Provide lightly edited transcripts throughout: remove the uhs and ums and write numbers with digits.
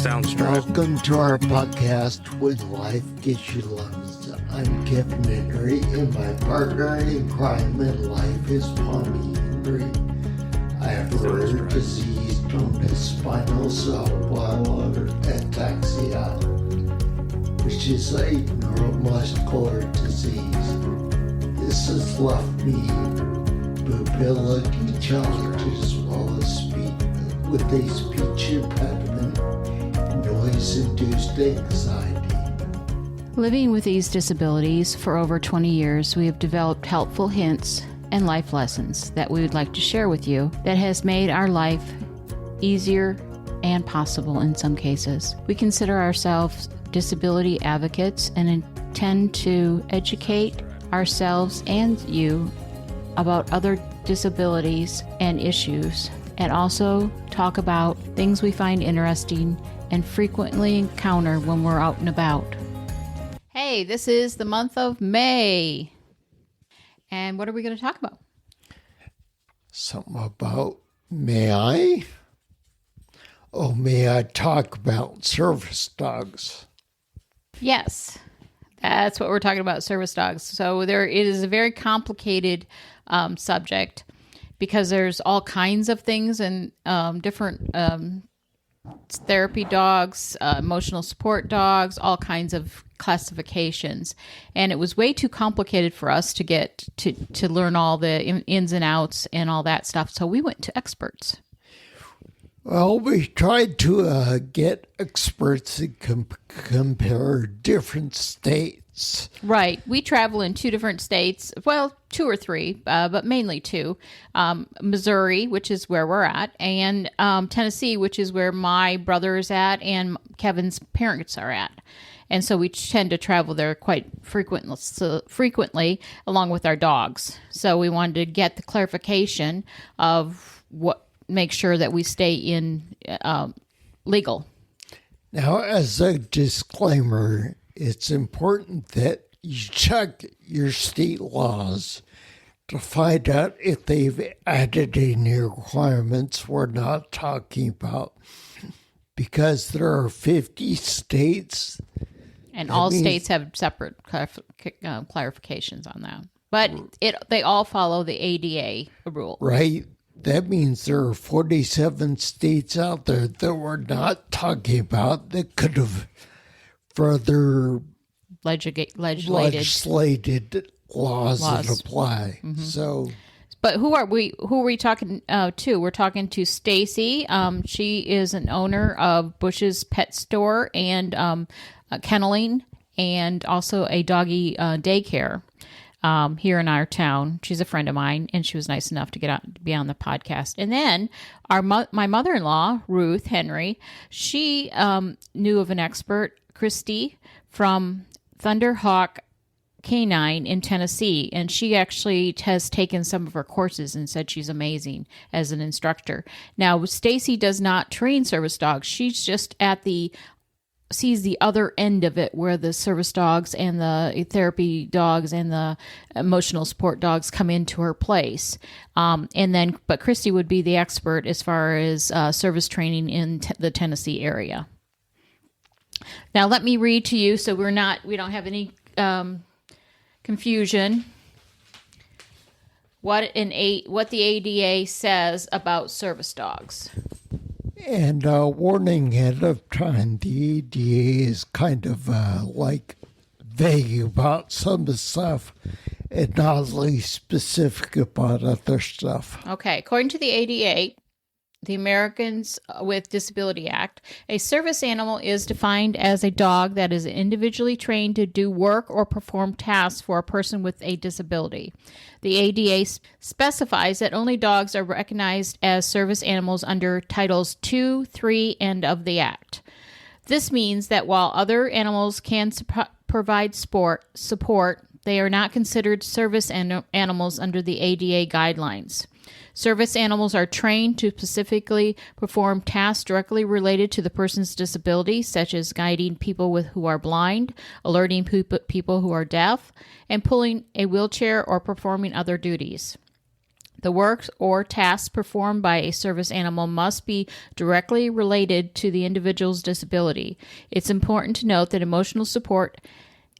Sounds strong. Welcome to our podcast, When Life Gets You Lungs. I'm Kevin Henry, and my partner in crime in life is Tommy Henry. I have a rare disease known as spinal cellular ataxia, which is a neuromuscular disease. This has left me mobility challenges as well as speech, with a speech impediment, noise-induced anxiety. Living with these disabilities for over 20 years, we have developed helpful hints and life lessons that we would like to share with you that has made our life easier and possible in some cases. We consider ourselves disability advocates and intend to educate ourselves and you about other disabilities and issues, and also talk about things we find interesting and frequently encounter when we're out and about. Hey, this is the month of May. And what are we going to talk about? Something about, may I? Oh, may I talk about service dogs? Yes, that's what we're talking about, service dogs. So it is a very complicated subject because there's all kinds of things and different therapy dogs, emotional support dogs, all kinds of classifications. And it was way too complicated for us to get to learn all the ins and outs and all that stuff. So we went to experts. Well, we tried to get experts to compare different states. Right. We travel in 2 different states. Well, 2 or 3, but mainly 2. Missouri, which is where we're at, and Tennessee, which is where my brother is at and Kevin's parents are at. And so we tend to travel there quite frequently along with our dogs. So we wanted to get the clarification of make sure that we stay in legal. Now, as a disclaimer, it's important that you check your state laws to find out if they've added any requirements we're not talking about, because there are 50 states. And all states have separate clarifications on that. But they all follow the ADA rule. Right. That means there are 47 states out there that we're not talking about that could have further legislated laws that apply. Mm-hmm. So, but who are we talking to? We're talking to Stacy. She is an owner of Bush's Pet Store and kenneling, and also a doggy daycare here in our town. She's a friend of mine, and she was nice enough to be on the podcast. And then my mother-in-law, Ruth Henry, she knew of an expert, Christy, from Thunderhawk K9 in Tennessee, and she actually has taken some of her courses and said she's amazing as an instructor. Now, Stacy does not train service dogs. She's just sees the other end of it, where the service dogs and the therapy dogs and the emotional support dogs come into her place. But Christy would be the expert as far as service training in the Tennessee area. Now, let me read to you so we don't have any confusion. What the ADA says about service dogs. And warning ahead of time, the ADA is kind of vague about some of the stuff and not really specific about other stuff. Okay, according to the ADA, the Americans with Disability Act, a service animal is defined as a dog that is individually trained to do work or perform tasks for a person with a disability. The ADA specifies that only dogs are recognized as service animals under Titles 2, 3, and of the Act. This means that while other animals can provide support, they are not considered service animals under the ADA guidelines. Service animals are trained to specifically perform tasks directly related to the person's disability, such as guiding people who are blind, alerting people who are deaf, and pulling a wheelchair or performing other duties. The work or tasks performed by a service animal must be directly related to the individual's disability. It's important to note that emotional support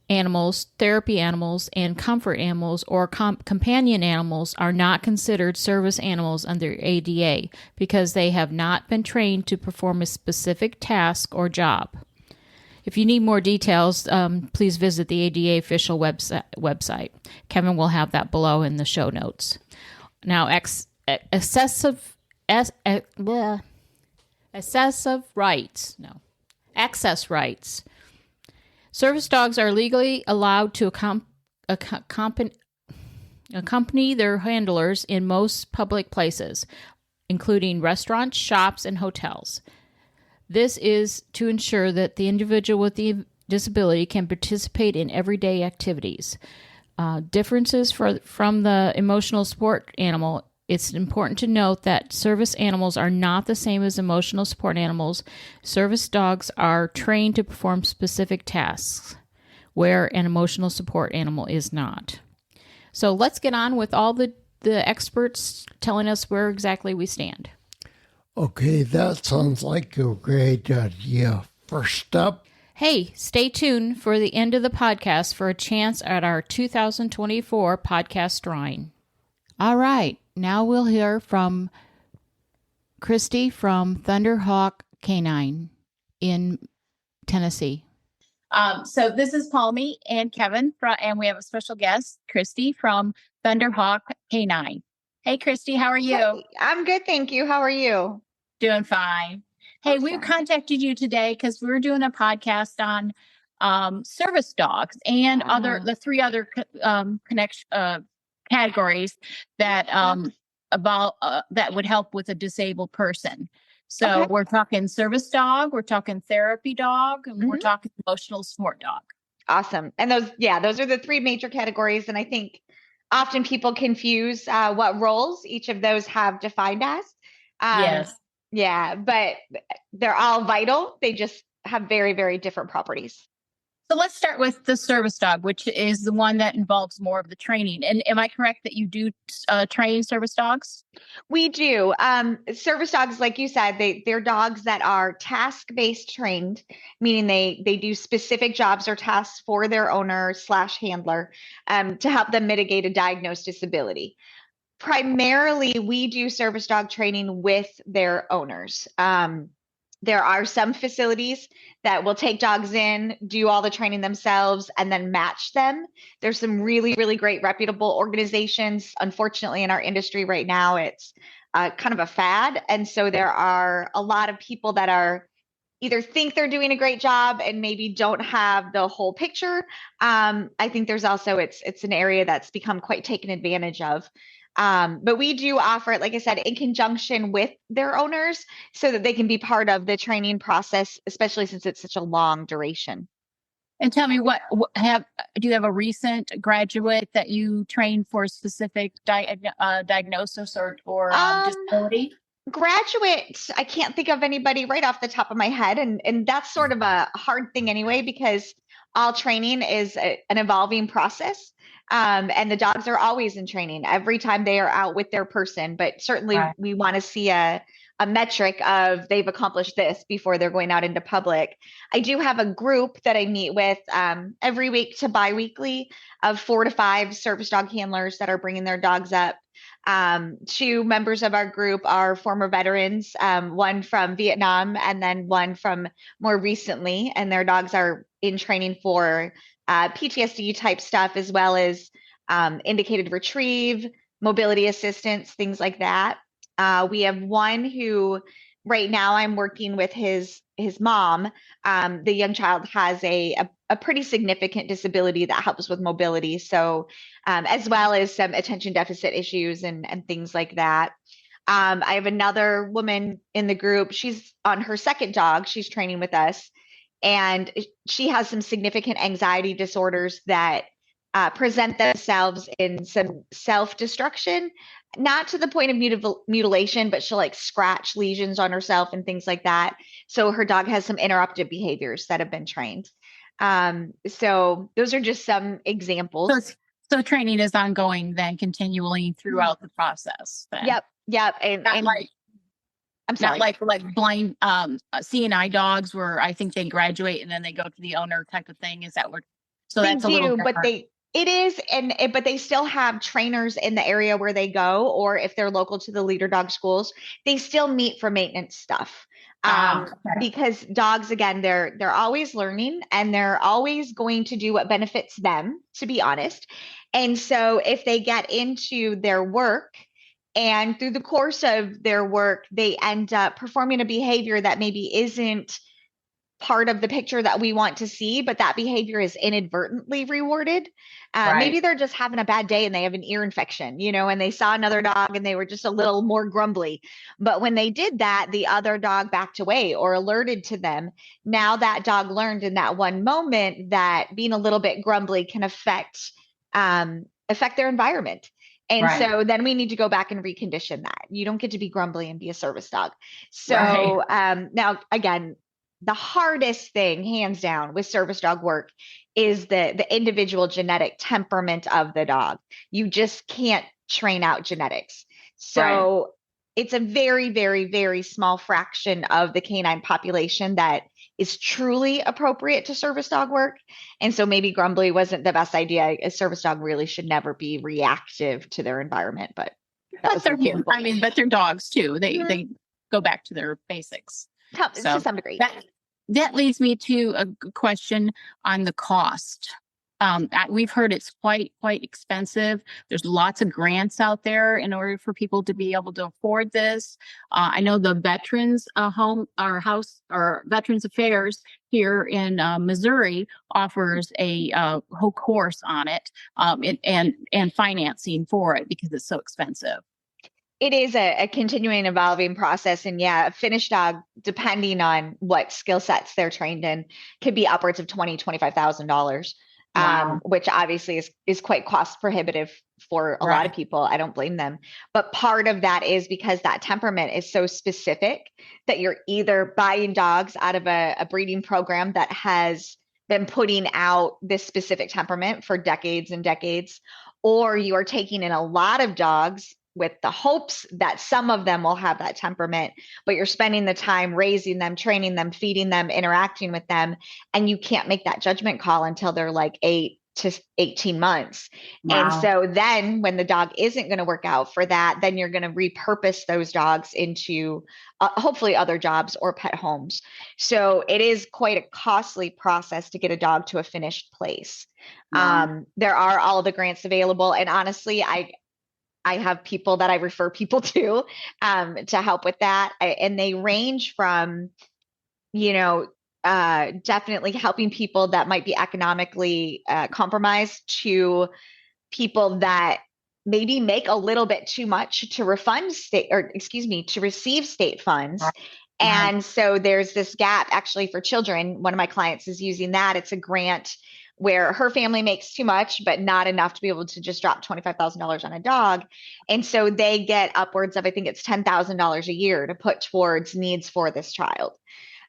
animals, therapy animals, and comfort animals or companion animals are not considered service animals under ADA because they have not been trained to perform a specific task or job. If you need more details, please visit the ADA official website. Kevin will have that below in the show notes. Now, accessive rights. No. Access rights. Service dogs are legally allowed to accompany their handlers in most public places, including restaurants, shops, and hotels. This is to ensure that the individual with the disability can participate in everyday activities. Differences from the emotional support animal. It's important to note that service animals are not the same as emotional support animals. Service dogs are trained to perform specific tasks, where an emotional support animal is not. So let's get on with all the experts telling us where exactly we stand. Okay, that sounds like a great idea. First up, hey, stay tuned for the end of the podcast for a chance at our 2024 podcast drawing. All right, now we'll hear from Christy from Thunderhawk K9 in Tennessee. So this is Palmy and Kevin, and we have a special guest, Christy from Thunderhawk K9. Hey, Christy, how are you? Hey, I'm good, thank you. How are you? Doing fine. Hey, Awesome. we contacted you today because we were doing a podcast on service dogs and the three other categories that that would help with a disabled person. So we're talking service dog, we're talking therapy dog, and we're talking emotional support dog. Awesome. And those are the three major categories. And I think often people confuse what roles each of those have defined as. Yes. Yeah, but they're all vital. They just have very, very different properties. So let's start with the service dog, which is the one that involves more of the training. And am I correct that you do train service dogs? We do. Service dogs, like you said, they're dogs that are task-based trained, meaning they do specific jobs or tasks for their owner / handler to help them mitigate a diagnosed disability. Primarily, we do service dog training with their owners. There are some facilities that will take dogs in, do all the training themselves, and then match them. There's some really, really great reputable organizations. Unfortunately, in our industry right now, it's kind of a fad. And so there are a lot of people that are either think they're doing a great job and maybe don't have the whole picture. I think there's also, it's an area that's become quite taken advantage of. But we do offer it, like I said, in conjunction with their owners so that they can be part of the training process, especially since it's such a long duration. And tell me, do you have a recent graduate that you trained for a specific diagnosis or disability? Graduate, I can't think of anybody right off the top of my head. And that's sort of a hard thing anyway, because all training is an evolving process. And the dogs are always in training every time they are out with their person. But certainly we want to see a metric of they've accomplished this before they're going out into public. I do have a group that I meet with every week to biweekly of 4 to 5 service dog handlers that are bringing their dogs up. 2 members of our group are former veterans, one from Vietnam and then one from more recently, and their dogs are in training for PTSD type stuff, as well as indicated retrieve, mobility assistance, things like that. We have one who right now I'm working with his mom. The young child has a pretty significant disability that helps with mobility. So as well as some attention deficit issues and things like that. I have another woman in the group. She's on her second dog. She's training with us. And she has some significant anxiety disorders that present themselves in some self-destruction, not to the point of mutilation, but she'll like scratch lesions on herself and things like that. So her dog has some interruptive behaviors that have been trained. So those are just some examples. So training is ongoing then continually throughout the process. Then. Yep. And Not like I'm sorry. not like blind CNI dogs where I think they graduate and then they go to the owner type of thing. Is that what? So They that's a little do, but different. it is, but they still have trainers in the area where they go, or if they're local to the leader dog schools, they still meet for maintenance stuff. Okay. Because dogs, again, they're always learning and they're always going to do what benefits them, to be honest. And so if they get into their work and through the course of their work, they end up performing a behavior that maybe isn't part of the picture that we want to see, but that behavior is inadvertently rewarded. Maybe they're just having a bad day and they have an ear infection, and they saw another dog and they were just a little more grumbly. But when they did that, the other dog backed away or alerted to them. Now that dog learned in that one moment that being a little bit grumbly can affect their environment. And so then we need to go back and recondition that. You don't get to be grumbly and be a service dog. So now, again, the hardest thing, hands down, with service dog work is the individual genetic temperament of the dog. You just can't train out genetics. So it's a very, very, very small fraction of the canine population that is truly appropriate to service dog work. And so maybe grumbly wasn't the best idea. A service dog really should never be reactive to their environment, but they're human. I mean, but they're dogs too. They go back to their basics. To some degree. That leads me to a question on the cost. We've heard it's quite expensive. There's lots of grants out there in order for people to be able to afford this. I know the Veterans House or Veterans Affairs here in Missouri offers a whole course on it and financing for it because it's so expensive. It is a continuing evolving process. And a finished dog, depending on what skill sets they're trained in, could be upwards of $25,000, which obviously is quite cost prohibitive for a lot of people. I don't blame them. But part of that is because that temperament is so specific that you're either buying dogs out of a breeding program that has been putting out this specific temperament for decades and decades, or you are taking in a lot of dogs with the hopes that some of them will have that temperament, but you're spending the time raising them, training them, feeding them, interacting with them, and you can't make that judgment call until they're like 8 to 18 months. Wow. And so then when the dog isn't going to work out for that, then you're going to repurpose those dogs into hopefully other jobs or pet homes. So it is quite a costly process to get a dog to a finished place. Wow. There are all the grants available. And honestly, I have people that I refer people to help with that. And they range from, definitely helping people that might be economically compromised to people that maybe make a little bit too much to to receive state funds. Right. And so there's this gap actually for children. One of my clients is using that. It's a grant where her family makes too much, but not enough to be able to just drop $25,000 on a dog. And so they get upwards of, I think it's $10,000 a year to put towards needs for this child.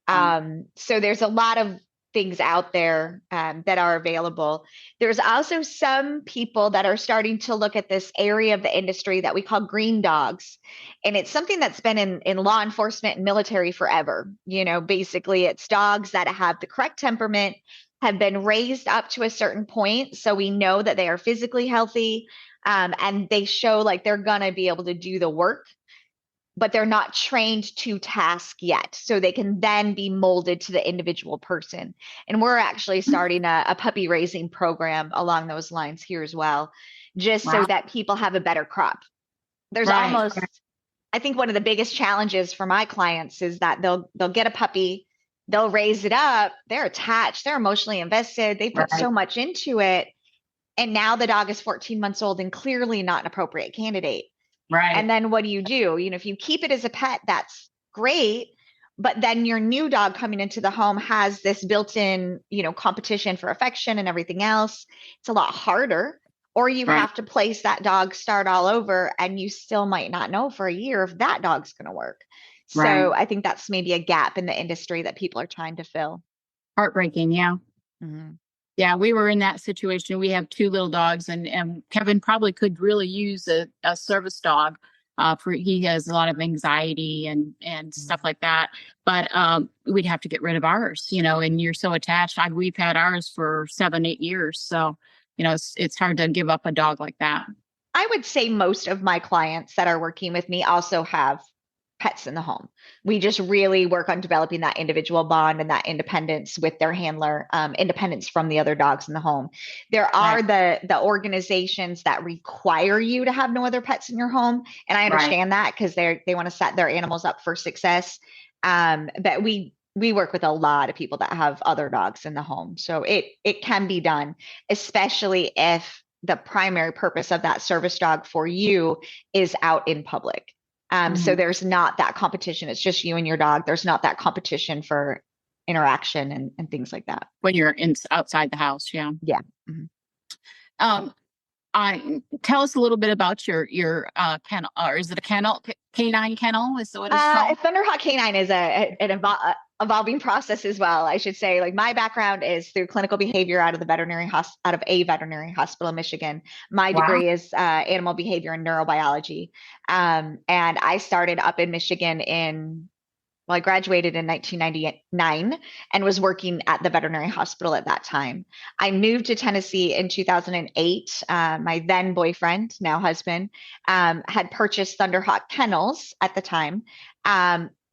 So there's a lot of things out there that are available. There's also some people that are starting to look at this area of the industry that we call green dogs. And it's something that's been in law enforcement and military forever. Basically it's dogs that have the correct temperament, have been raised up to a certain point. So we know that they are physically healthy and they show like they're going to be able to do the work, but they're not trained to task yet. So they can then be molded to the individual person. And we're actually starting a puppy raising program along those lines here as well, just so that people have a better crop. There's I think one of the biggest challenges for my clients is that they'll get a puppy, they'll raise it up, they're attached, they're emotionally invested, they put so much into it. And now the dog is 14 months old and clearly not an appropriate candidate. Right. And then what do? If you keep it as a pet, that's great. But then your new dog coming into the home has this built-in, competition for affection and everything else. It's a lot harder. Or you have to place that dog, start all over, and you still might not know for a year if that dog's going to work. So I think that's maybe a gap in the industry that people are trying to fill. Heartbreaking. Yeah. Mm-hmm. Yeah, we were in that situation. We have two little dogs, and Kevin probably could really use a service dog. For he has a lot of anxiety and stuff like that. But we'd have to get rid of ours, and you're so attached. We've had ours for 7, 8 years, so it's hard to give up a dog like that. I would say most of my clients that are working with me also have pets in the home. We just really work on developing that individual bond and that independence with their handler, independence from the other dogs in the home. There are the organizations that require you to have no other pets in your home, and I understand that because they want to set their animals up for success. But we work with a lot of people that have other dogs in the home, so it can be done, especially if the primary purpose of that service dog for you is out in public. So there's not that competition. It's just you and your dog. There's not that competition for interaction and things like that. When you're outside the house. Yeah. Yeah. Tell us a little bit about your kennel, or is it a kennel? K9 kennel is what it's called? Thunderhawk K9 is an evolving process as well. I should say, like, my background is through clinical behavior out of a veterinary hospital in Michigan. My degree is animal behavior and neurobiology. And I started up in Michigan I graduated in 1999 and was working at the veterinary hospital at that time. I moved to Tennessee in 2008. My then boyfriend, now husband, had purchased Thunderhawk Kennels at the time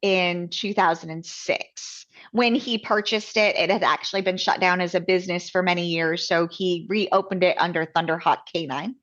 in 2006. When he purchased it, it had actually been shut down as a business for many years. So he reopened it under Thunderhawk K9.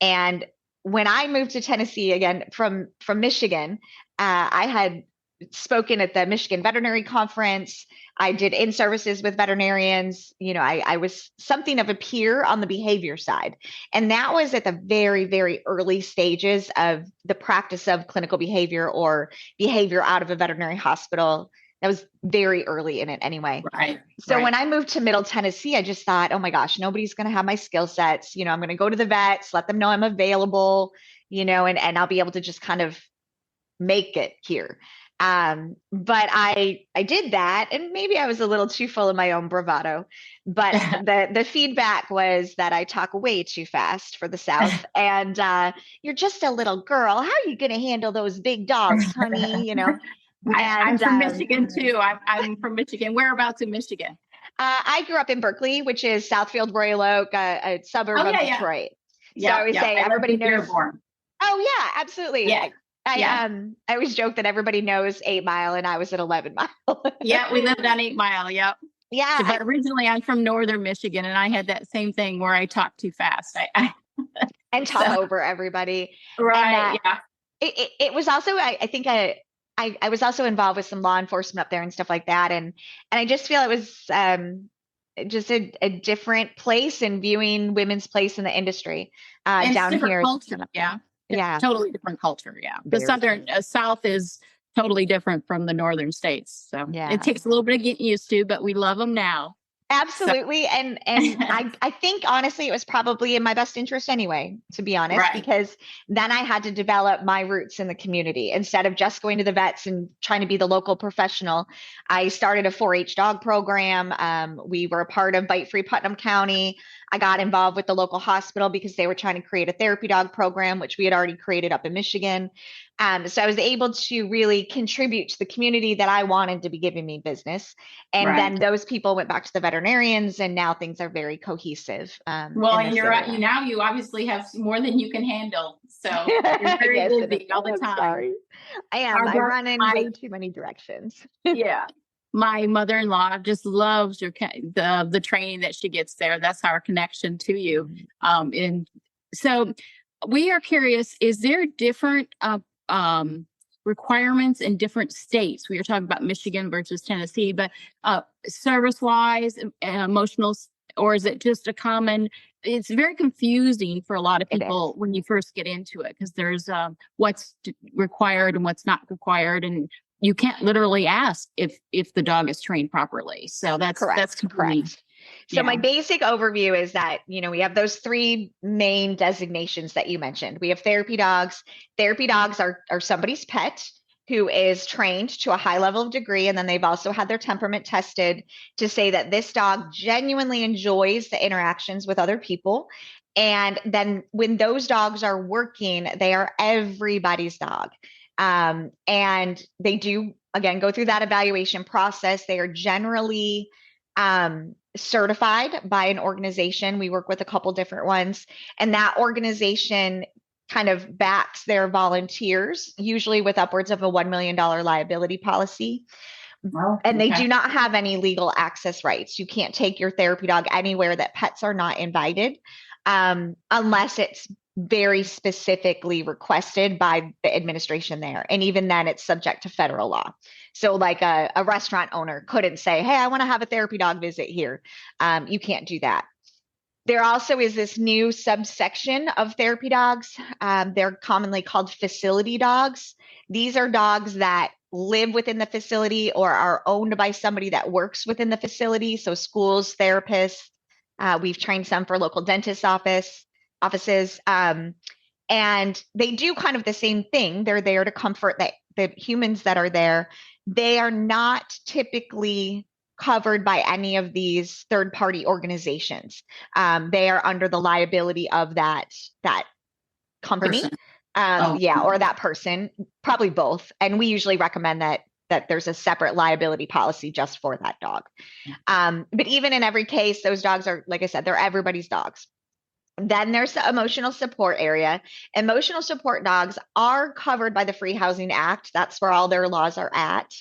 And when I moved to Tennessee again from Michigan, I had spoken at the Michigan Veterinary Conference. I did in-services with veterinarians. I was something of a peer on the behavior side. And that was at the very, very early stages of the practice of clinical behavior or behavior out of a veterinary hospital. That was very early in it anyway. So when I moved to Middle Tennessee, I just thought, oh my gosh, nobody's going to have my skill sets. I'm going to go to the vets, let them know I'm available, and I'll be able to just kind of make it here. But I did that, and maybe I was a little too full of my own bravado, but the feedback was that I talk way too fast for the South, and you're just a little girl. How are you going to handle those big dogs, honey? I'm from Michigan too. I'm from Michigan. Whereabouts in Michigan? I grew up in Berkeley, which is Southfield, Royal Oak, a suburb of Detroit. So I always say everybody knows. Oh yeah, absolutely. Yeah. I always joke that everybody knows 8 Mile, and I was at 11 Mile. Yeah, we lived on 8 Mile. Yep. Yeah. So, but originally, I'm from northern Michigan, and I had that same thing where I talk too fast. And talk over everybody. Right. And, it was also, I think I was also involved with some law enforcement up there and stuff like that, and I just feel it was just a different place in viewing women's place in the industry down here. Culture, yeah, totally different culture. Yeah, the South is totally different from the northern states. So it takes a little bit of getting used to, but we love them now. Absolutely. So. And I think honestly, it was probably in my best interest anyway, to be honest, because then I had to develop my roots in the community. Instead of just going to the vets and trying to be the local professional, I started a 4-H dog program. We were a part of Bite Free Putnam County. I got involved with the local hospital because they were trying to create a therapy dog program, which we had already created up in Michigan. So I was able to really contribute to the community that I wanted to be giving me business. And then those people went back to the veterinarians, and now things are very cohesive. Well, and you obviously have more than you can handle. So you're very busy all the time. Sorry. I am. I run in way too many directions. Yeah. My mother-in-law just loves the training that she gets there. That's our connection to you. And so we are curious, is there different requirements in different states? We were talking about Michigan versus Tennessee, but service-wise, emotional, or is it just a common? It's very confusing for a lot of people when you first get into it, because there's what's required and what's not required, and you can't literally ask if the dog is trained properly. So that's correct. That's correct. So my basic overview is that, we have those 3 main designations that you mentioned. We have therapy dogs. Therapy dogs are somebody's pet who is trained to a high level of degree. And then they've also had their temperament tested to say that this dog genuinely enjoys the interactions with other people. And then when those dogs are working, they are everybody's dog. And they do, again, go through that evaluation process. They are generally certified by an organization. We work with a couple different ones, and that organization kind of backs their volunteers, usually with upwards of a $1 million liability policy. And they do not have any legal access rights. You can't take your therapy dog anywhere that pets are not invited, unless it's very specifically requested by the administration there. And even then, it's subject to federal law. So like a restaurant owner couldn't say, hey, I want to have a therapy dog visit here. You can't do that. There also is this new subsection of therapy dogs. They're commonly called facility dogs. These are dogs that live within the facility or are owned by somebody that works within the facility. So schools, therapists, we've trained some for local dentist offices. And they do kind of the same thing. They're there to comfort the humans that are there. They are not typically covered by any of these third-party organizations. They are under the liability of that company, or that person, probably both. And we usually recommend that there's a separate liability policy just for that dog. But even in every case, those dogs are, like I said, they're everybody's dogs. Then there's the emotional support area. Emotional support dogs are covered by the Free Housing Act. That's where all their laws are at,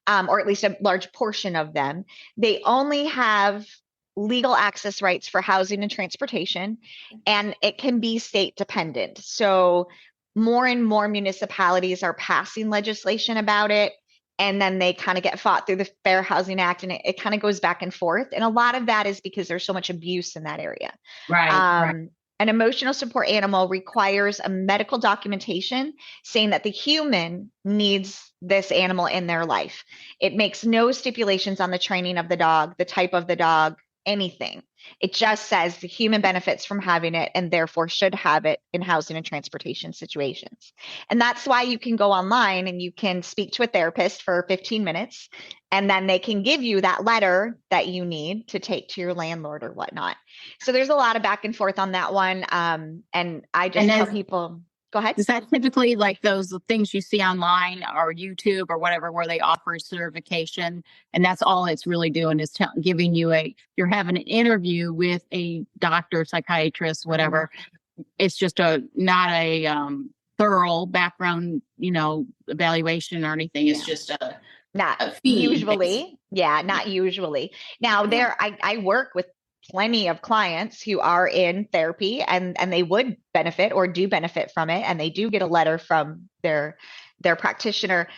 or at least a large portion of them. They only have legal access rights for housing and transportation, and it can be state dependent. So more and more municipalities are passing legislation about it, and then they kind of get fought through the Fair Housing Act, and it kind of goes back and forth. And a lot of that is because there's so much abuse in that area. Right. An emotional support animal requires a medical documentation saying that the human needs this animal in their life. It makes no stipulations on the training of the dog, the type of the dog, anything. It just says the human benefits from having it and therefore should have it in housing and transportation situations. And that's why you can go online and you can speak to a therapist for 15 minutes, and then they can give you that letter that you need to take to your landlord or whatnot. So there's a lot of back and forth on that one. And I just tell people, go ahead. Is that typically like those things you see online or YouTube or whatever, where they offer certification, and that's all it's really doing is giving you you're having an interview with a doctor, psychiatrist, whatever. It's just not a thorough background, evaluation or anything. It's just not usually. Yeah, not usually. Now I work with plenty of clients who are in therapy and they would benefit or do benefit from it. And they do get a letter from their practitioner.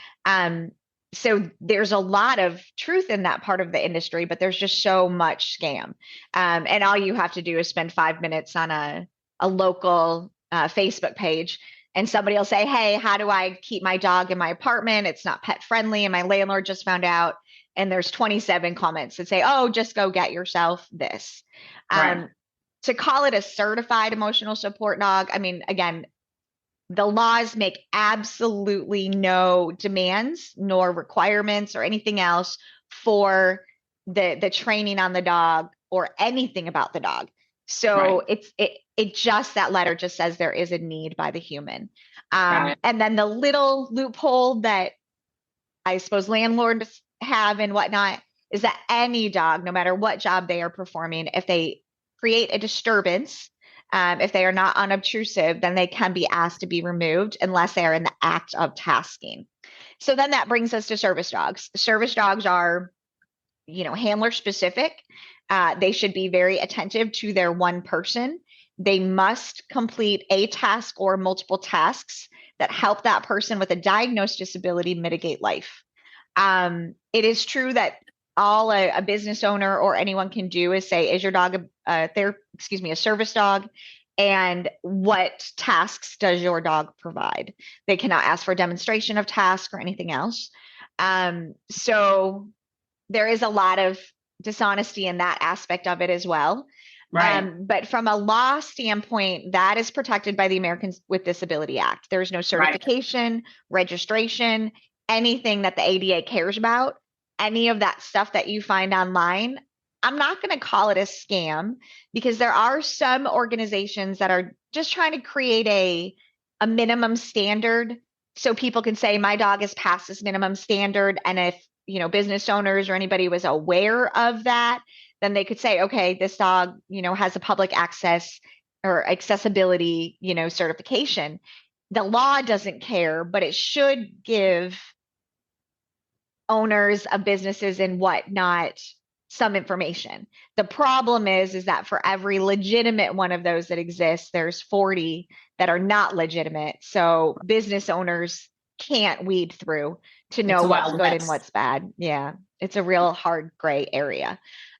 So there's a lot of truth in that part of the industry, but there's just so much scam. And all you have to do is spend 5 minutes on a local Facebook page, and somebody will say, hey, how do I keep my dog in my apartment? It's not pet friendly. And my landlord just found out. And there's 27 comments that say, oh, just go get yourself this. Right. To call it a certified emotional support dog, I mean, again, the laws make absolutely no demands nor requirements or anything else for the training on the dog or anything about the dog. So it just, that letter just says there is a need by the human. And then the little loophole that I suppose landlords have and whatnot is that any dog, no matter what job they are performing, if they create a disturbance, if they are not unobtrusive, then they can be asked to be removed unless they are in the act of tasking. So then that brings us to service dogs. Service dogs are, handler specific. They should be very attentive to their one person. They must complete a task or multiple tasks that help that person with a diagnosed disability mitigate life. It is true that all a business owner or anyone can do is say, is your dog a service dog? And what tasks does your dog provide? They cannot ask for a demonstration of task or anything else. So there is a lot of dishonesty in that aspect of it as well. Right. But from a law standpoint, that is protected by the Americans with Disability Act. There's no certification, registration. anything that the ADA cares about, any of that stuff that you find online, I'm not going to call it a scam, because there are some organizations that are just trying to create a minimum standard so people can say my dog is past this minimum standard. And if, business owners or anybody was aware of that, then they could say, okay, this dog, has a public access or accessibility, certification. The law doesn't care, but it should give owners of businesses and whatnot some information. The problem is that for every legitimate one of those that exists, there's 40 that are not legitimate. So business owners can't weed through to know what's good and what's bad. Yeah, it's a real hard gray area.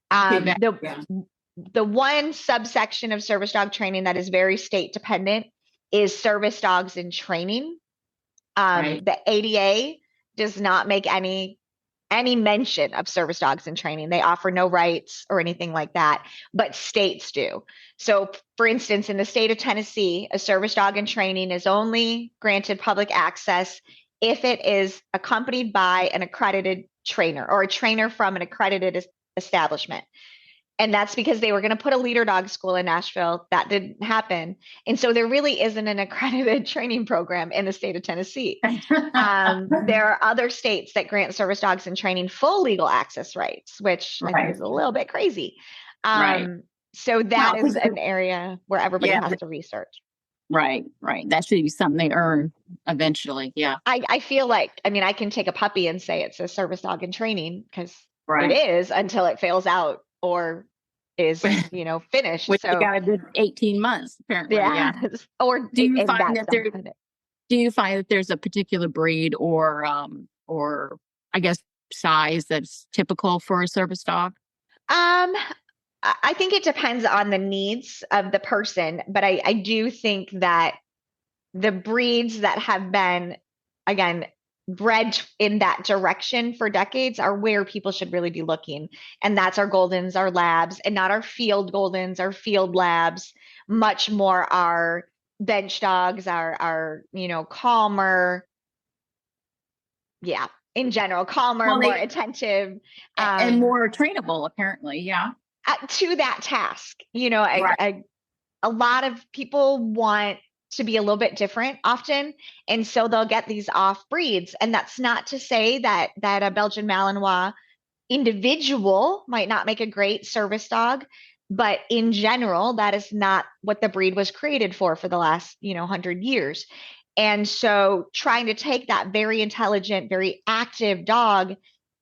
The one subsection of service dog training that is very state dependent is service dogs in training. The ADA does not make any mention of service dogs in training. They offer no rights or anything like that, but states do. So for instance, in the state of Tennessee, a service dog in training is only granted public access if it is accompanied by an accredited trainer or a trainer from an accredited establishment. And that's because they were going to put a leader dog school in Nashville. That didn't happen. And so there really isn't an accredited training program in the state of Tennessee. There are other states that grant service dogs in training full legal access rights, which I think is a little bit crazy. So that is an area where everybody has to research. Right. That should be something they earn eventually. Yeah. I feel like, I can take a puppy and say it's a service dog in training because it is until it fails out or is, finished. Which so you got to do 18 months, apparently. Yeah. Or do you find that there's a particular breed or I guess size that's typical for a service dog? I think it depends on the needs of the person, but I do think that the breeds that have been, again, bred in that direction for decades are where people should really be looking. And that's our Goldens, our Labs, and not our field Goldens, our field Labs, much more our bench dogs, our calmer. Yeah. In general, calmer, more attentive. And more trainable, apparently. Yeah. To that task. A lot of people want to be a little bit different often. And so they'll get these off breeds. And that's not to say that a Belgian Malinois individual might not make a great service dog, but in general, that is not what the breed was created for the last, 100 years. And so trying to take that very intelligent, very active dog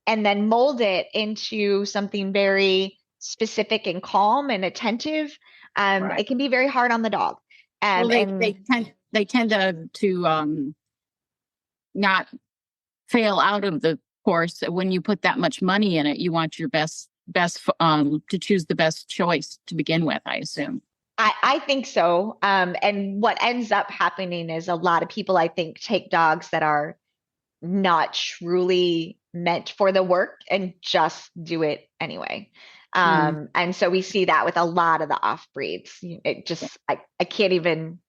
and then mold it into something very specific and calm and attentive, it can be very hard on the dog. They tend to not fail out of the course. When you put that much money in it, you want your best to choose the best choice to begin with, I assume. I think so. And what ends up happening is a lot of people, I think, take dogs that are not truly meant for the work and just do it anyway. And so we see that with a lot of the off breeds. It just, I can't even,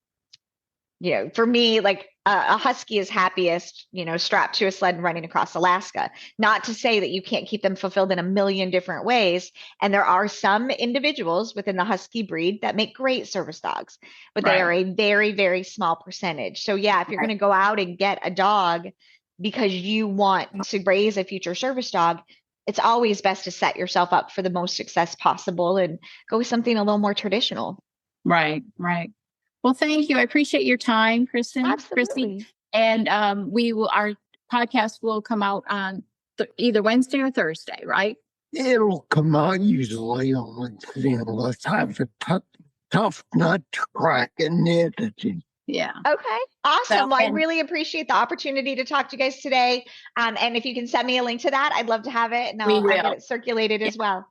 for me, like a husky is happiest, strapped to a sled and running across Alaska. Not to say that you can't keep them fulfilled in a million different ways. And there are some individuals within the husky breed that make great service dogs, but they are a very, very small percentage. So yeah, if you're going to go out and get a dog because you want to raise a future service dog, it's always best to set yourself up for the most success possible and go with something a little more traditional. Right. Well, thank you. I appreciate your time, Kristen. Absolutely. Christy. And our podcast will come out on either Wednesday or Thursday, right? It'll come out usually on Wednesday unless I have a tough nut to crack in the editing. Yeah. Okay. Awesome. Well, I really appreciate the opportunity to talk to you guys today. And if you can send me a link to that, I'd love to have it, and I'll get it circulated as well.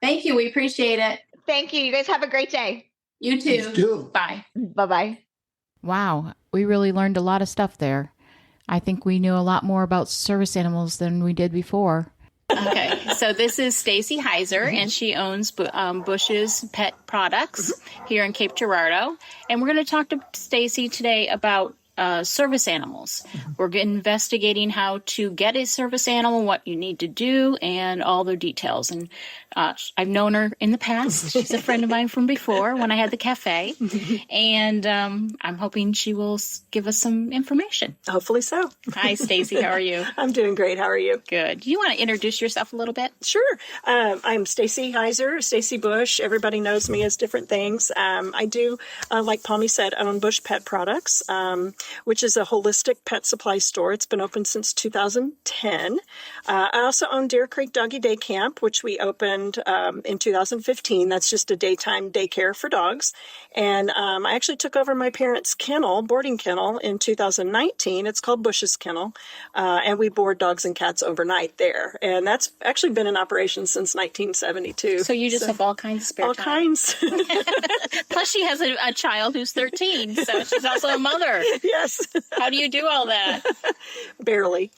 Thank you. We appreciate it. Thank you. You guys have a great day. You too. You too. Bye. Bye-bye. Wow. We really learned a lot of stuff there. I think we knew a lot more about service animals than we did before. Okay, so this is Stacy Heiser, and she owns Bush's Pet Products here in Cape Girardeau. And we're going to talk to Stacy today about service animals. We're investigating how to get a service animal, what you need to do, and all the details. And I've known her in the past. She's a friend of mine from before when I had the cafe. And I'm hoping she will give us some information. Hopefully so. Hi, Stacy. How are you? I'm doing great. How are you? Good. Do you want to introduce yourself a little bit? Sure. I'm Stacy Heiser, Stacy Bush. Everybody knows me as different things. I do, like Palmy said, own Bush Pet Products, which is a holistic pet supply store. It's been open since 2010. I also own Deer Creek Doggy Day Camp, which we opened in 2015. That's just a daytime daycare for dogs. And I actually took over my parents' kennel, boarding kennel, in 2019. It's called Bush's Kennel. And we board dogs and cats overnight there. And that's actually been in operation since 1972. So you just have all kinds of spare all time. kinds. Plus she has a child who's 13, so she's also a mother. Yes. How do you do all that? Barely.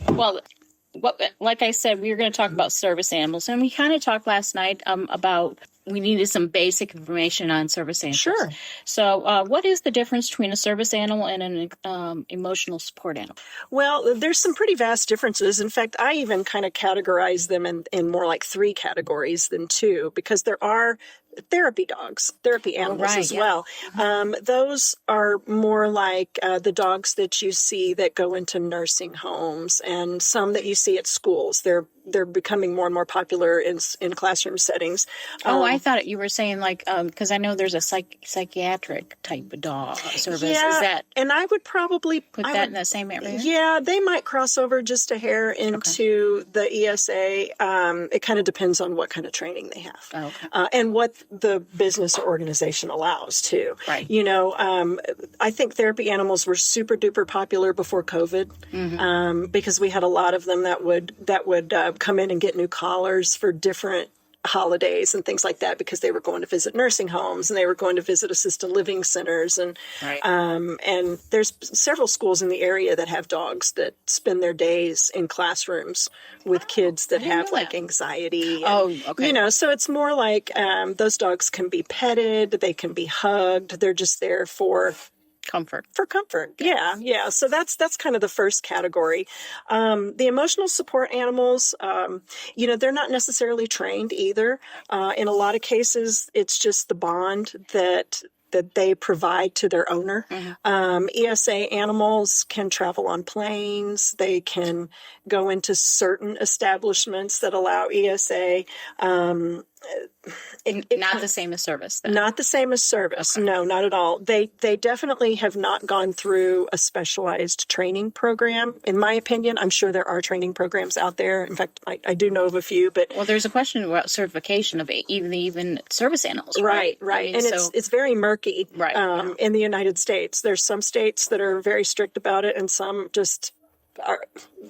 Well, like I said, we were going to talk about service animals, and we kind of talked last night about we needed some basic information on service animals. Sure. So what is the difference between a service animal and an emotional support animal? Well, there's some pretty vast differences. In fact, I even kind of categorize them in more like 3 categories than 2, because there are therapy dogs, therapy animals as well. Those are more like the dogs that you see that go into nursing homes, and some that you see at schools. They're becoming more and more popular in classroom settings. I thought you were saying like because I know there's a psychiatric type of dog service. Yeah, Is that, and I would probably put that in the same area? Yeah, they might cross over just a hair into the ESA. It kind of depends on what kind of training they have. Oh, okay. And what the business or organization allows too. Right. You know, I think therapy animals were super duper popular before COVID, because we had a lot of them that would come in and get new collars for different holidays and things like that, because they were going to visit nursing homes and they were going to visit assisted living centers, and and there's several schools in the area that have dogs that spend their days in classrooms with kids that have like anxiety. You know, so it's more like those dogs can be petted, they can be hugged, they're just there for comfort. Yeah. So that's kind of the first category. The emotional support animals, you know, they're not necessarily trained either. In a lot of cases, it's just the bond that they provide to their owner. ESA animals can travel on planes. They can go into certain establishments that allow ESA. Not the same as service, then. Not the same as service. Okay. No, not at all. They definitely have not gone through a specialized training program. In my opinion, I'm sure there are training programs out there. In fact, I do know of a few, but there's a question about certification of even service animals. Right. I mean, and it's very murky. Right. In the United States, there's some states that are very strict about it, and some just are.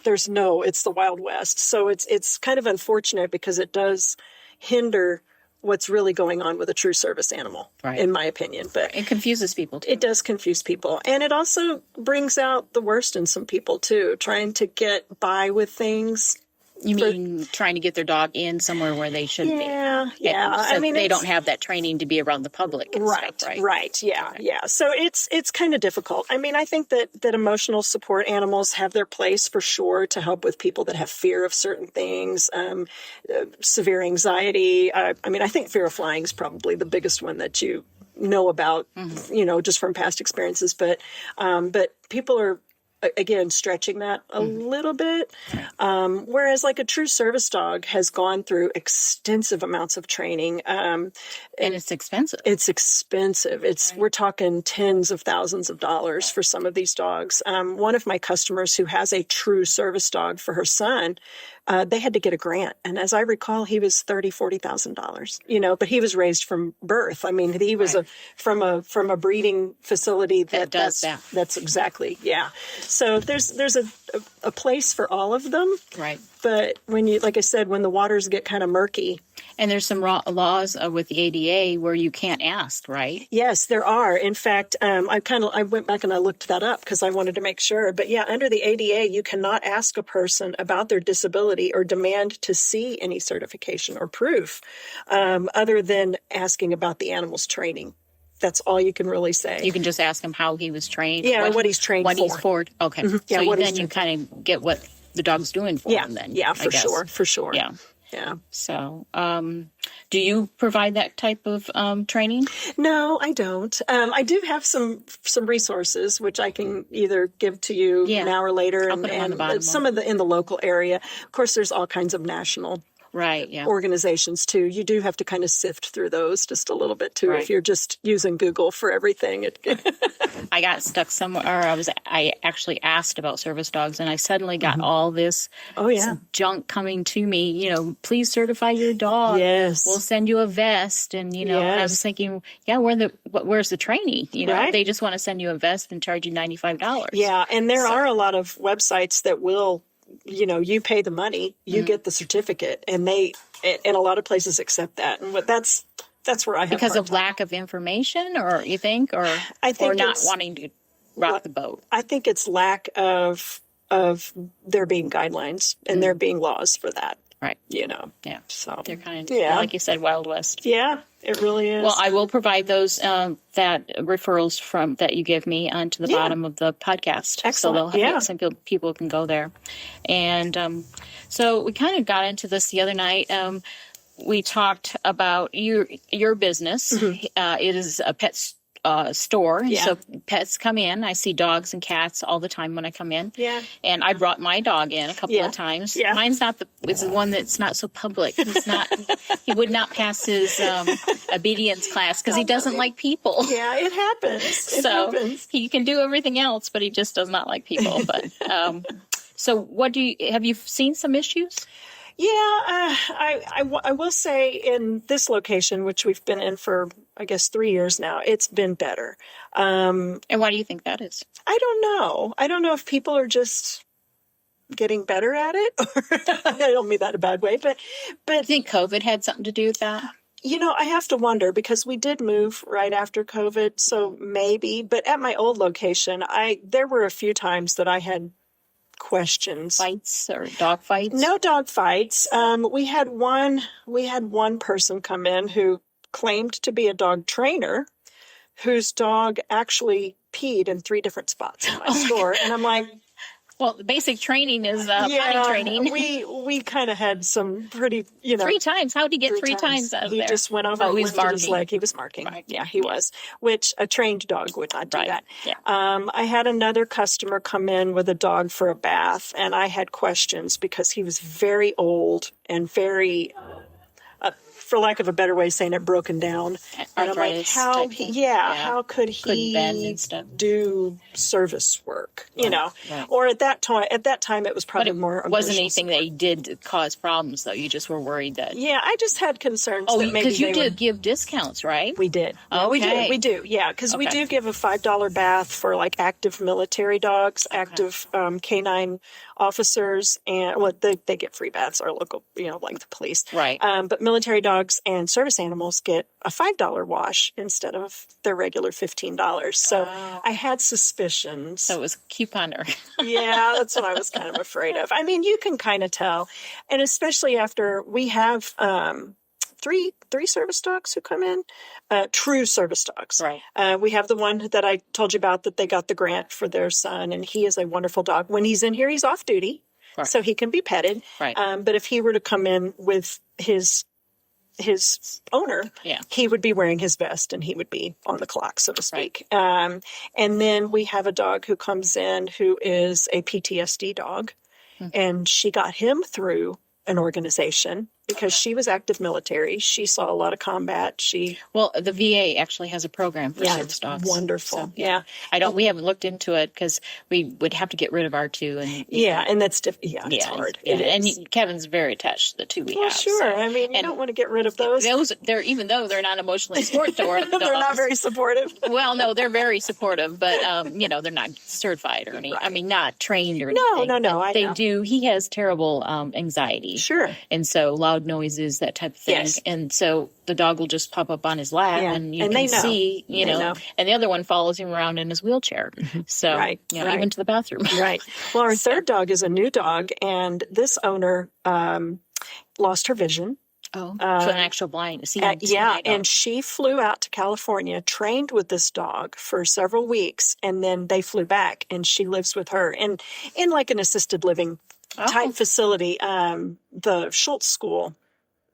It's the Wild West. So it's kind of unfortunate, because it does hinder what's really going on with a true service animal, in my opinion. But it confuses people too. It does confuse people. And it also brings out the worst in some people too, trying to get by with things. You mean trying to get their dog in somewhere where they shouldn't be? Yeah. So I mean, they don't have that training to be around the public. And stuff, right. Yeah. So it's kind of difficult. I mean, I think that emotional support animals have their place for sure to help with people that have fear of certain things, severe anxiety. I mean, I think fear of flying is probably the biggest one that you know about, you know, just from past experiences. But people are, again, stretching that a little bit. Whereas like a true service dog has gone through extensive amounts of training. And it's expensive. We're talking tens of thousands of dollars for some of these dogs. One of my customers who has a true service dog for her son, they had to get a grant. And as I recall, he was $30,000-$40,000, you know, but he was raised from birth. I mean, he was from a breeding facility that does that. That's exactly. Yeah. So there's a place for all of them. Right. But when like I said, when the waters get kind of murky. And there's some laws with the ADA where you can't ask, right? Yes, there are. In fact, I went back and I looked that up because I wanted to make sure. But yeah, under the ADA, you cannot ask a person about their disability or demand to see any certification or proof other than asking about the animal's training. that's all you can really say. You can just ask him how he was trained. Yeah, what he's trained what for. he's for. Okay. Yeah, so what he's then you trained kind of get what the dog's doing for him then. Yeah, I for guess. sure. Yeah. Yeah. So, do you provide that type of training? No, I don't. I do have some resources which I can either give to you now or later, I'll put them on the bottom. some of the in the local area. Of course, there's all kinds of national organizations too. You do have to kind of sift through those just a little bit too. If you're just using Google for everything, I got stuck somewhere. I actually asked about service dogs, and I suddenly got all this junk coming to me. You know, please certify your dog. Yes, we'll send you a vest, and you know, I was thinking, where's the training? You know, they just want to send you a vest and charge you $95. Yeah, and there are a lot of websites that will. You know, you pay the money, you get the certificate, and a lot of places accept that. And that's where I have because of lack of information, or you think, or I think or not wanting to rock the boat. I think it's lack of there being guidelines and there being laws for that. Right. You know. Yeah. So they're kind of like you said, Wild West. Yeah, it really is. Well, I will provide those that referrals from that you give me onto the bottom of the podcast. Excellent. So they'll have some people can go there. And so we kind of got into this the other night. We talked about your business. It is a pet store. And so pets come in. I see dogs and cats all the time when I come in. Yeah. And I brought my dog in a couple of times. Yeah. Mine's it's the one that's not so public. He would not pass his obedience class because he doesn't like people. Yeah, it happens. He can do everything else, but he just does not like people. But so have you seen some issues? Yeah, I will say in this location, which we've been in for, I guess, 3 years now, it's been better. And why do you think that is? I don't know. I don't know if people are just getting better at it. I don't mean that in a bad way, but I think COVID had something to do with that. You know, I have to wonder because we did move right after COVID, so maybe. But at my old location, there were a few times that I had questions. Fights or dog fights? No dog fights. We had one person come in who claimed to be a dog trainer whose dog actually peed in 3 different spots in my store. And I'm like, well, the basic training is potty training. We kind of had some pretty, 3 times. How did he get 3 times out of there? He just went over and lifted his leg. He was marking. Yeah, he was, which a trained dog would not do that. Yeah. I had another customer come in with a dog for a bath, and I had questions because he was very old and very... for lack of a better way of saying it, broken down. And I'm like, how could he do service work? You know, or at that time it was probably more. It wasn't anything that he did cause problems, though. You just were worried that. Yeah, I just had concerns. Oh, because you did give discounts, right? We did. Oh, okay. We do. Yeah, because we do give a $5 bath for like active military dogs, active K9 officers, and they get free baths. Our local, like the police, right? But military dogs and service animals get a $5 wash instead of their regular $15. So I had suspicions. So it was couponer. Yeah, that's what I was kind of afraid of. I mean, you can kind of tell, and especially after we have three service dogs who come in, true service dogs. Right. We have the one that I told you about that they got the grant for their son, and he is a wonderful dog. When he's in here, he's off duty, so he can be petted. Right. But if he were to come in with his owner, he would be wearing his vest and he would be on the clock, so to speak. Right. And then we have a dog who comes in who is a PTSD dog, and she got him through an organization because she was active military. She saw a lot of combat. Well, the VA actually has a program for service dogs. Wonderful. So, yeah. We haven't looked into it because we would have to get rid of our 2. And and that's it's hard. Yeah. And Kevin's very attached to the 2 we have. Sure. So. I mean, you don't want to get rid of those. Even though they're not emotionally supportive toward they're not very supportive. Well, no, they're very supportive, but they're not certified or anything. Right. I mean, not trained or anything. No. They do. He has terrible anxiety. Sure. And so loud noises, that type of thing. Yes. And so the dog will just pop up on his lap and you can see, and the other one follows him around in his wheelchair. So, even to the bathroom. Right. Well, our third dog is a new dog, and this owner lost her vision. Oh, so an actual blind. And she flew out to California, trained with this dog for several weeks, and then they flew back, and she lives with her in like an assisted living type facility. The Schultz School,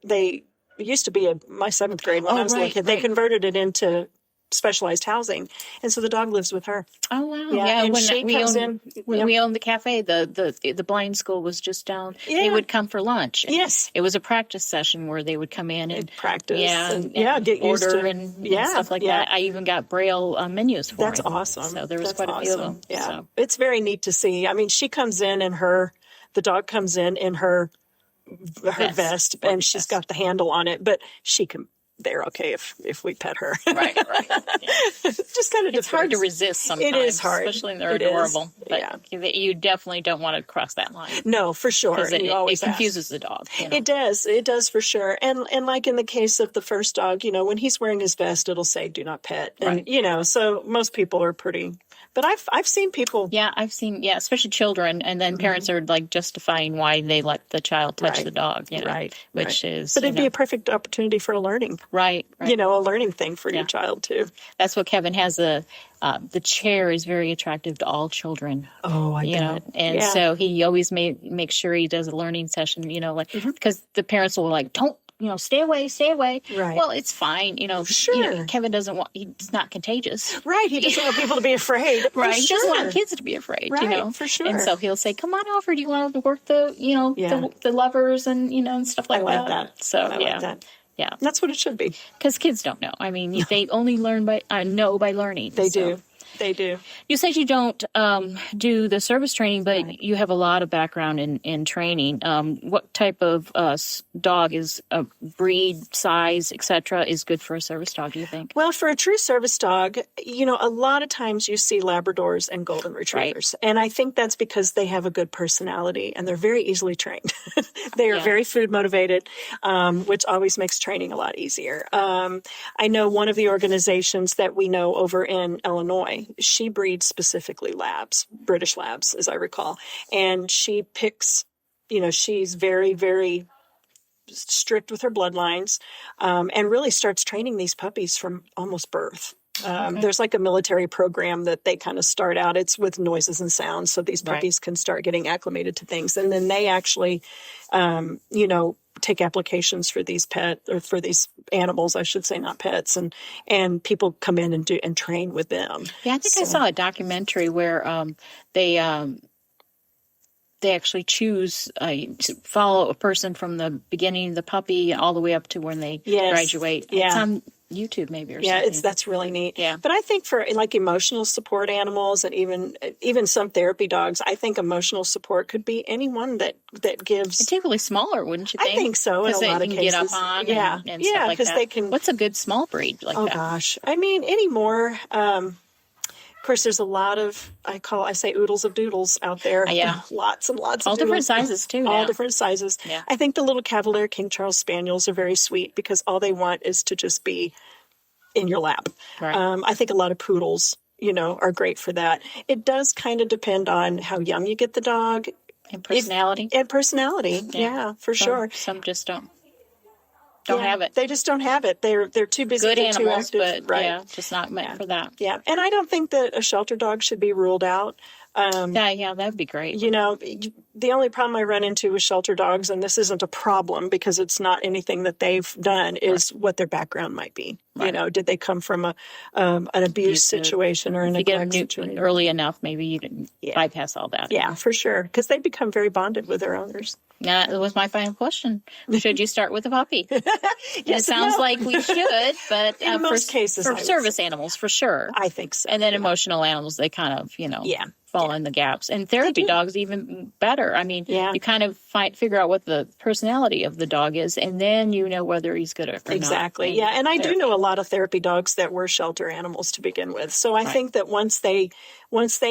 they used to be my 7th grade when I was a little kid. They converted it into specialized housing, and so the dog lives with her. Oh wow! Yeah, and when she we comes owned, in when we owned the cafe, the blind school was just down. Yeah. They would come for lunch. Yes, it was a practice session where they would come in and practice. and get used order to and stuff like that. I even got Braille menus for That's them. awesome. So there was quite a few of them. Yeah, so. It's very neat to see. I mean, she comes in and the dog comes in her vest, and she's got the handle on it, but they're okay if we pet her. Right. Just kind of it's hard to resist sometimes. It is hard. Especially when they're adorable. But you definitely don't want to cross that line. No, for sure. Because it confuses ask. the dog. It does. It does for sure. And like in the case of the first dog, when he's wearing his vest, it'll say "do not pet." And so most people are pretty. But I've seen people. Yeah, I've seen. Yeah, especially children, and then parents are like justifying why they let the child touch the dog. Which is. But it'd be a perfect opportunity for a learning. Right. A learning thing for your child too. That's what Kevin has. The chair is very attractive to all children. Oh, I bet. And so he always makes sure he does a learning session. Because the parents will don't. Stay away. Right. Well, it's fine. Sure. Kevin doesn't want, he's not contagious. Right. He doesn't want people to be afraid. Right. He doesn't want kids to be afraid, Right. For sure. And so he'll say, come on over. Do you want to work the levers and, and stuff like that? I like that. So, I like that. Yeah. That's what it should be. Because kids don't know. I mean, they only learn by learning. They do. They do. You said you don't do the service training, but you have a lot of background in training. What type of dog is a breed, size, etc., is good for a service dog, do you think? Well, for a true service dog, a lot of times you see Labradors and Golden Retrievers. Right. And I think that's because they have a good personality and they're very easily trained. They are very food motivated, which always makes training a lot easier. I know one of the organizations that we know over in Illinois, she breeds specifically labs, British labs, as I recall. And she picks, she's very, very strict with her bloodlines, and really starts training these puppies from almost birth. There's like a military program that they kind of start out. It's with noises and sounds. So these puppies can start getting acclimated to things. And then they actually, take applications for these for these animals, I should say, not pets. And people come in and train with them. Yeah, I think I saw a documentary where they actually choose to follow a person from the beginning of the puppy all the way up to when they graduate. Yeah. It's on YouTube maybe or something. Yeah, that's really neat. Yeah. But I think for like emotional support animals and even some therapy dogs, I think emotional support could be anyone that gives. Particularly smaller, wouldn't you think? I think so in a lot of cases. Get up on and stuff like that. They can. What's a good small breed like that? Oh gosh, I mean anymore. Of course, there's a lot of I say oodles of doodles out there. Yeah, lots and lots. All of different doodles. sizes too. All different sizes. Yeah. I think the little Cavalier King Charles Spaniels are very sweet because all they want is to just be in your lap. Right. I think a lot of poodles, are great for that. It does kind of depend on how young you get the dog and personality. Yeah, for sure. Some just don't have it. They just don't have it. They're too busy. Good animals, too active, but right. Just not meant for that. Yeah, and I don't think that a shelter dog should be ruled out. That'd be great. The only problem I run into with shelter dogs, and this isn't a problem because it's not anything that they've done, is what their background might be. Right. Did they come from an abuse situation or a neglect situation? Early enough, maybe you can bypass all that. Yeah, for sure, because they become very bonded with their owners. That was my final question. Should you start with a puppy? It sounds like we should, but in most cases, for service animals, for sure. I think so. And then emotional animals, they kind of, fall in the gaps. And therapy dogs even better. I mean, you kind of figure out what the personality of the dog is, and then you know whether he's good or not. Exactly. Yeah, and I do know a lot of therapy dogs that were shelter animals to begin with. So I think that once they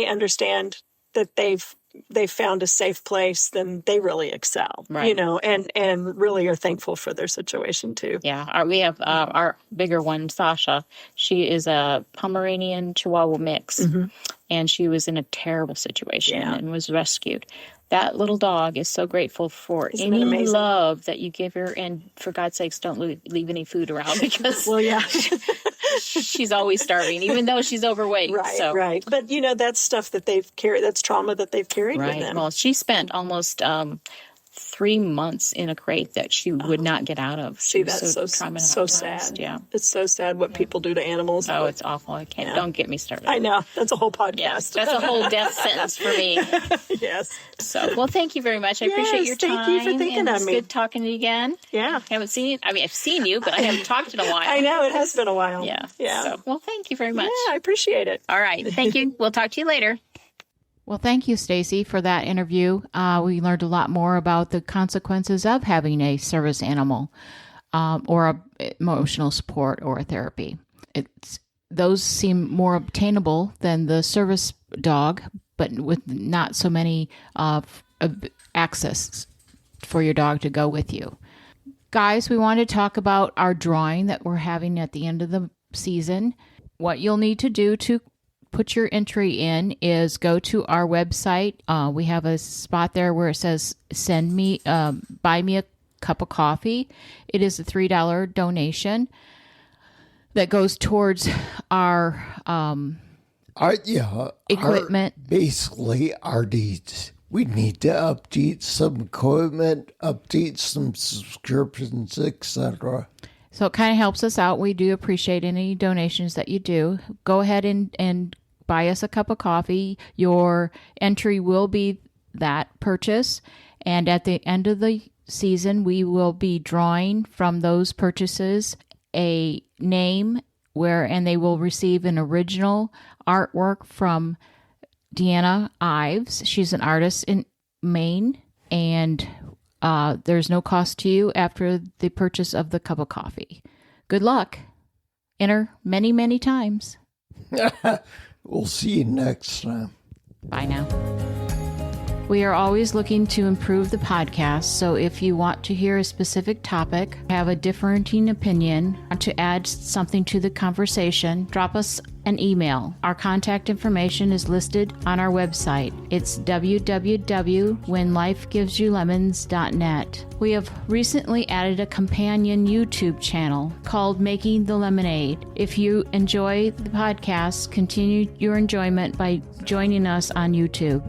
understand that they've found a safe place, then they really excel, and really are thankful for their situation too. Yeah. We have our bigger one, Sasha. She is a Pomeranian Chihuahua mix, and she was in a terrible situation and was rescued. that little dog is so grateful for Isn't it any amazing? love that you give her. And for God's sakes, don't leave any food around because Well, yeah. she's always starving, even though she's overweight. Right, So, right. But, that's stuff that they've carried. That's trauma that they've carried with right. them. Well, she spent almost 3 months in a crate that she would not get out of. See, She was that's so traumatized. sad. Yeah. It's so sad what people do to animals. Oh, it's awful. I can't. Yeah. Don't get me started. I know. That's a whole podcast. Yes, that's a whole death sentence for me. Yes. So, well, thank you very much. I appreciate your time. Thank you for thinking and of it's me. good talking to you again. Yeah. Haven't seen you. I mean, I've seen you, but I haven't talked in a while. I know. It has been a while. Yeah. Yeah. So, well, thank you very much. Yeah, I appreciate it. All right. Thank you. We'll talk to you later. Well, thank you, Stacy, for that interview. We learned a lot more about the consequences of having a service animal or a emotional support or a therapy. Those seem more obtainable than the service dog, but with not so many access for your dog to go with you. Guys, we want to talk about our drawing that we're having at the end of the season. What you'll need to do to put your entry in is go to our website. We have a spot there where it says buy me a cup of coffee. It is a $3 donation that goes towards our equipment. Basically, our needs. We need to update some equipment, update some subscriptions, etc. So it kind of helps us out. We do appreciate any donations that you do. Go ahead and buy us a cup of coffee. Your entry will be that purchase. And at the end of the season, we will be drawing from those purchases a name and they will receive an original artwork from Deanna Ives. She's an artist in Maine, and there's no cost to you after the purchase of the cup of coffee. Good luck. Enter many, many times. We'll see you next time. Bye now. We are always looking to improve the podcast, so if you want to hear a specific topic, have a differing opinion, want to add something to the conversation, drop us an email. Our contact information is listed on our website. It's www.whenlifegivesyoulemons.net. We have recently added a companion YouTube channel called Making the Lemonade. If you enjoy the podcast, continue your enjoyment by joining us on YouTube.